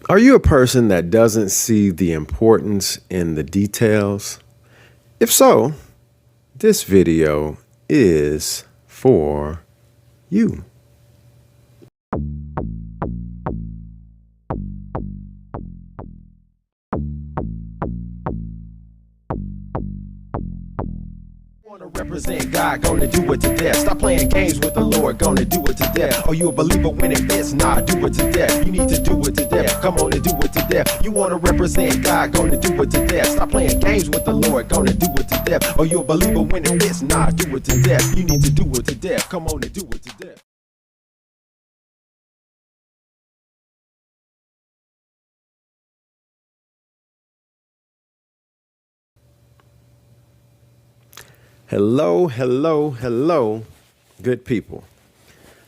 Are you a person that doesn't see the importance in the details? If so, this video is for you. Represent God, gonna do it to death. Stop playing games with the Lord, gonna do it to death. Are you a believer when it fits? Nah, do it to death. You need to do it to death. Come on and do it to death. You wanna represent God, gonna do it to death. Stop playing games with the Lord, gonna do it to death. Are you a believer when it fits? Nah, do it to death. You need to do it to death. Come on and do it to death. Hello, hello, hello, good people.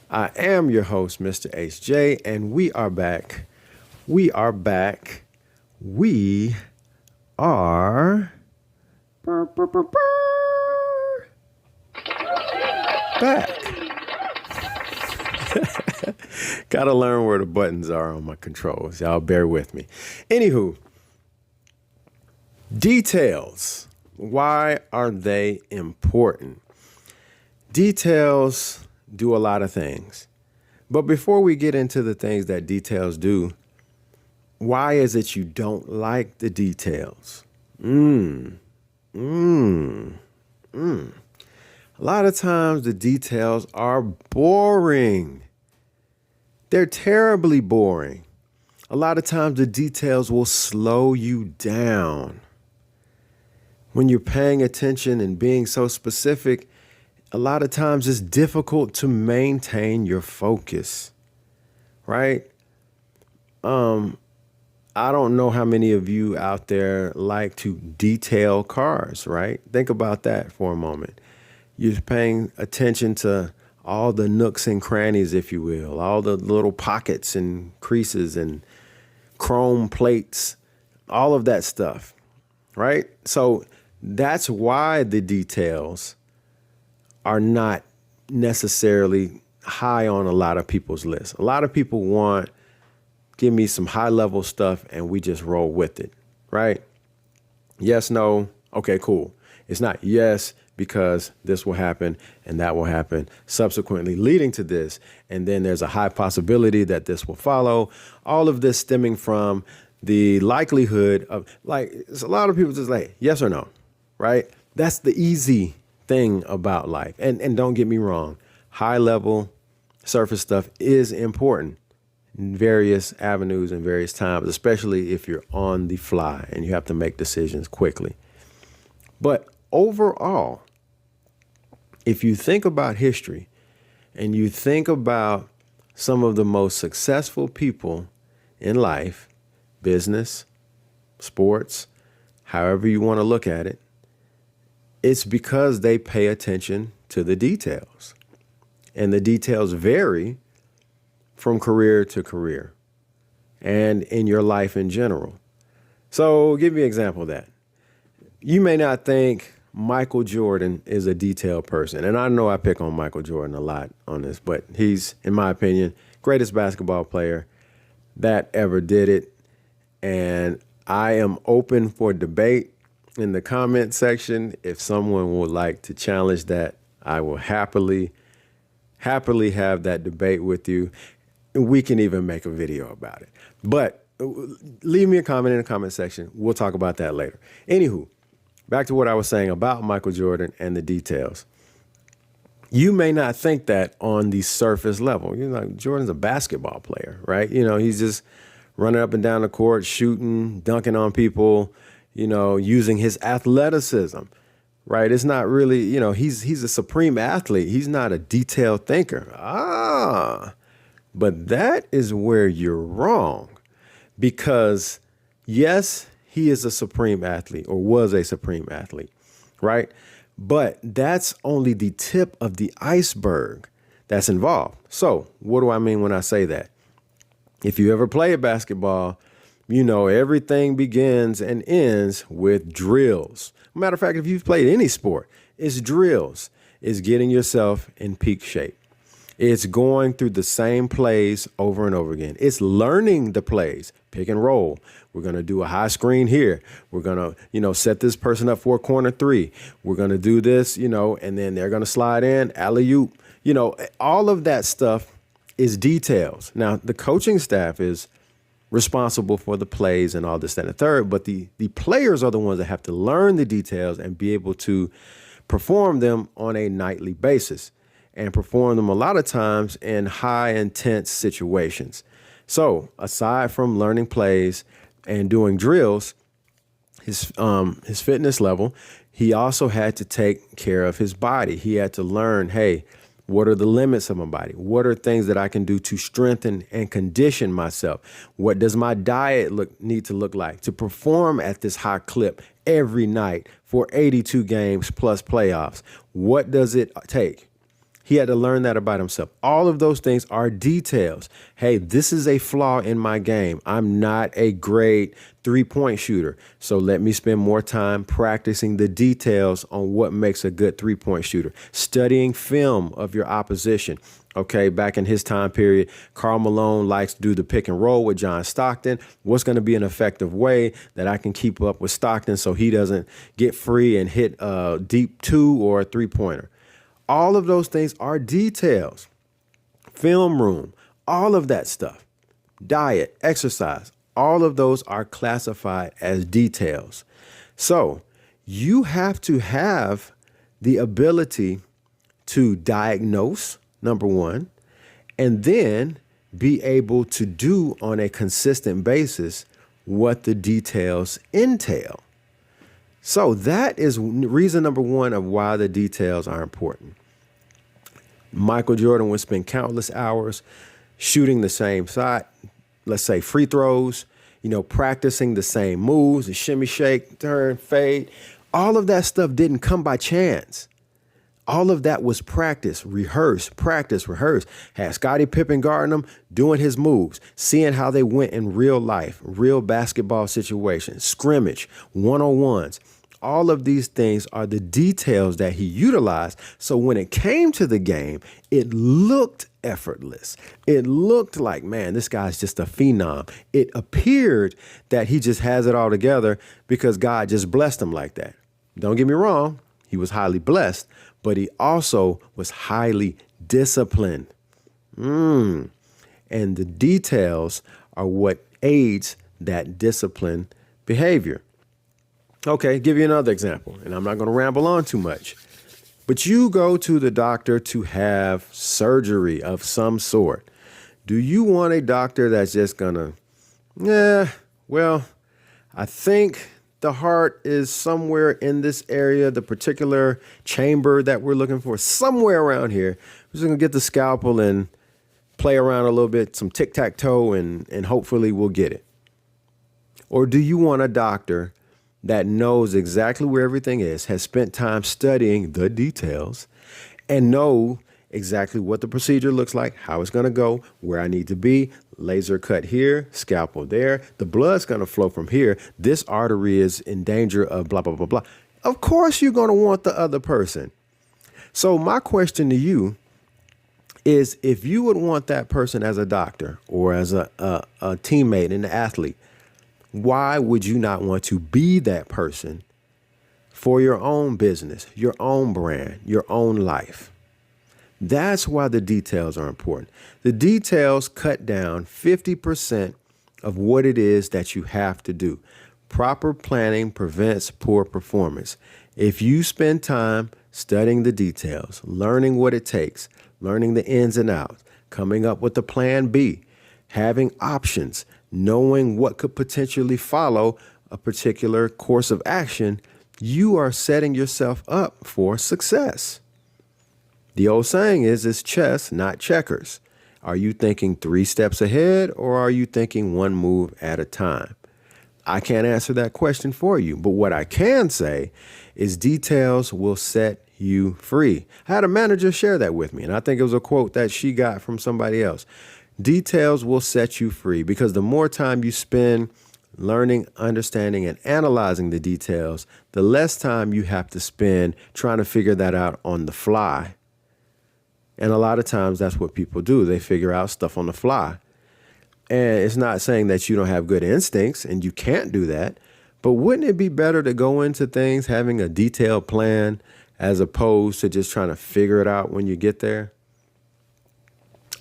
I am your host, Mr. HJ, and we are back. We are back. We are back. Gotta learn where the buttons are on my controls. Y'all bear with me. Anywho, details. Why are they important? Details do a lot of things. But before we get into the things that details do, why is it you don't like the details? A lot of times the details are boring. They're terribly boring. A lot of times the details will slow you down. When you're paying attention and being so specific, a lot of times it's difficult to maintain your focus, right? I don't know how many of you out there like to detail cars, right? Think about that for a moment. You're paying attention to all the nooks and crannies, if you will, all the little pockets and creases and chrome plates, all of that stuff, right? So that's why the details are not necessarily high on a lot of people's list. A lot of people want, give me some high level stuff and we just roll with it, right? Yes, no, okay, cool. It's not yes, because this will happen and that will happen, subsequently leading to this. And then there's a high possibility that this will follow. All of this stemming from the likelihood of, like, it's a lot of people just like, yes or no, right? That's the easy thing about life. And don't get me wrong, high level surface stuff is important in various avenues and various times, especially if you're on the fly and you have to make decisions quickly. But overall, if you think about history and you think about some of the most successful people in life, business, sports, however you want to look at it, it's because they pay attention to the details. And the details vary from career to career and in your life in general. So give me an example of that. You may not think Michael Jordan is a detailed person. And I know I pick on Michael Jordan a lot on this, but he's, in my opinion, greatest basketball player that ever did it. And I am open for debate in the comment section. If someone would like to challenge that, I will happily have that debate with you. We can even make a video about it. But leave me a comment in the comment section. We'll talk about that later. Anywho, back to what I was saying about Michael Jordan and the details. You may not think that on the surface level. You're like, Jordan's a basketball player, right? You know, he's just running up and down the court, shooting, dunking on people, you know, using his athleticism, right? It's not really, you know, he's a supreme athlete. He's not a detailed thinker. But that is where you're wrong, because yes, he is a supreme athlete, or was a supreme athlete, right? But that's only the tip of the iceberg that's involved. So what do I mean when I say that? If you ever play basketball, you know, everything begins and ends with drills. Matter of fact, if you've played any sport, it's drills. It's getting yourself in peak shape. It's going through the same plays over and over again. It's learning the plays, pick and roll. We're going to do a high screen here. We're going to, set this person up for a corner three. We're going to do this, and then they're going to slide in, alley-oop. All of that stuff is details. Now, the coaching staff is responsible for the plays and all this, that, and the third, but the players are the ones that have to learn the details and be able to perform them on a nightly basis and perform them a lot of times in high intense situations. So aside from learning plays and doing drills, his fitness level, he also had to take care of his body. He had to learn, hey, what are the limits of my body? What are things that I can do to strengthen and condition myself? What does my diet need to look like to perform at this high clip every night for 82 games plus playoffs? What does it take? He had to learn that about himself. All of those things are details. Hey, this is a flaw in my game. I'm not a great three-point shooter. So let me spend more time practicing the details on what makes a good three-point shooter. Studying film of your opposition. Okay, back in his time period, Karl Malone likes to do the pick and roll with John Stockton. What's going to be an effective way that I can keep up with Stockton so he doesn't get free and hit a deep two or a three-pointer? All of those things are details. Film room, all of that stuff. Diet, exercise, all of those are classified as details. So you have to have the ability to diagnose, number one, and then be able to do on a consistent basis what the details entail. So that is reason number one of why the details are important. Michael Jordan would spend countless hours shooting the same shot, let's say free throws, practicing the same moves, the shimmy, shake, turn, fade. All of that stuff didn't come by chance. All of that was practice, rehearse, practice, rehearse. Had Scottie Pippen guarding him, doing his moves, seeing how they went in real life, real basketball situations, scrimmage, one-on-ones. All of these things are the details that he utilized. So when it came to the game, it looked effortless. It looked like, man, this guy's just a phenom. It appeared that he just has it all together because God just blessed him like that. Don't get me wrong. He was highly blessed, but he also was highly disciplined. And the details are what aids that disciplined behavior. Okay, give you another example, and I'm not going to ramble on too much. But you go to the doctor to have surgery of some sort. Do you want a doctor that's just going to, I think the heart is somewhere in this area, the particular chamber that we're looking for, somewhere around here. We're just going to get the scalpel and play around a little bit, some tic-tac-toe, and hopefully we'll get it. Or do you want a doctor that knows exactly where everything is, has spent time studying the details, and know exactly what the procedure looks like, how it's going to go, where I need to be, laser cut here, scalpel there, the blood's going to flow from here, this artery is in danger of blah, blah, blah, blah. Of course you're going to want the other person. So my question to you is, if you would want that person as a doctor or as a teammate and an athlete, why would you not want to be that person for your own business, your own brand, your own life? That's why the details are important. The details cut down 50% of what it is that you have to do. Proper planning prevents poor performance. If you spend time studying the details, learning what it takes, learning the ins and outs, coming up with a plan B, having options, knowing what could potentially follow a particular course of action, you are setting yourself up for success. The old saying is, it's chess, not checkers. Are you thinking 3 steps ahead, or are you thinking one move at a time? I can't answer that question for you, but what I can say is details will set you free. I had a manager share that with me, and I think it was a quote that she got from somebody else. Details will set you free, because the more time you spend learning, understanding, and analyzing the details, the less time you have to spend trying to figure that out on the fly. And a lot of times that's what people do. They figure out stuff on the fly. And it's not saying that you don't have good instincts and you can't do that, but wouldn't it be better to go into things having a detailed plan as opposed to just trying to figure it out when you get there?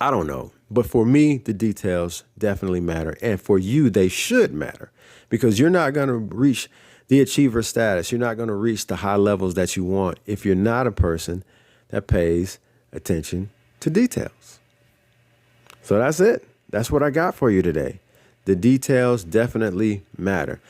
I don't know. But for me, the details definitely matter. And for you, they should matter, because you're not going to reach the achiever status. You're not going to reach the high levels that you want if you're not a person that pays attention to details. So that's it. That's what I got for you today. The details definitely matter.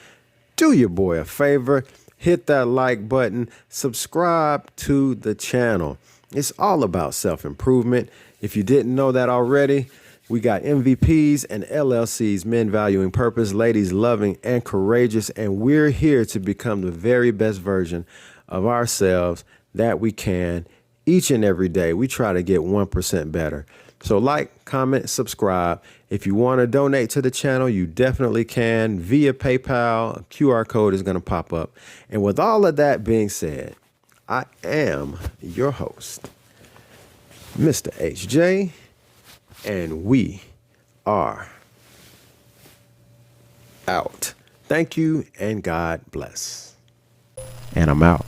Do your boy a favor. Hit that like button. Subscribe to the channel. It's all about self-improvement. If you didn't know that already, we got MVPs and LLCs, men valuing purpose, ladies loving and courageous, and we're here to become the very best version of ourselves that we can each and every day. We try to get 1% better. So like, comment, subscribe. If you want to donate to the channel, you definitely can via PayPal. A QR code is going to pop up. And with all of that being said, I am your host, Mr. HJ, and we are out. Thank you and God bless. And I'm out.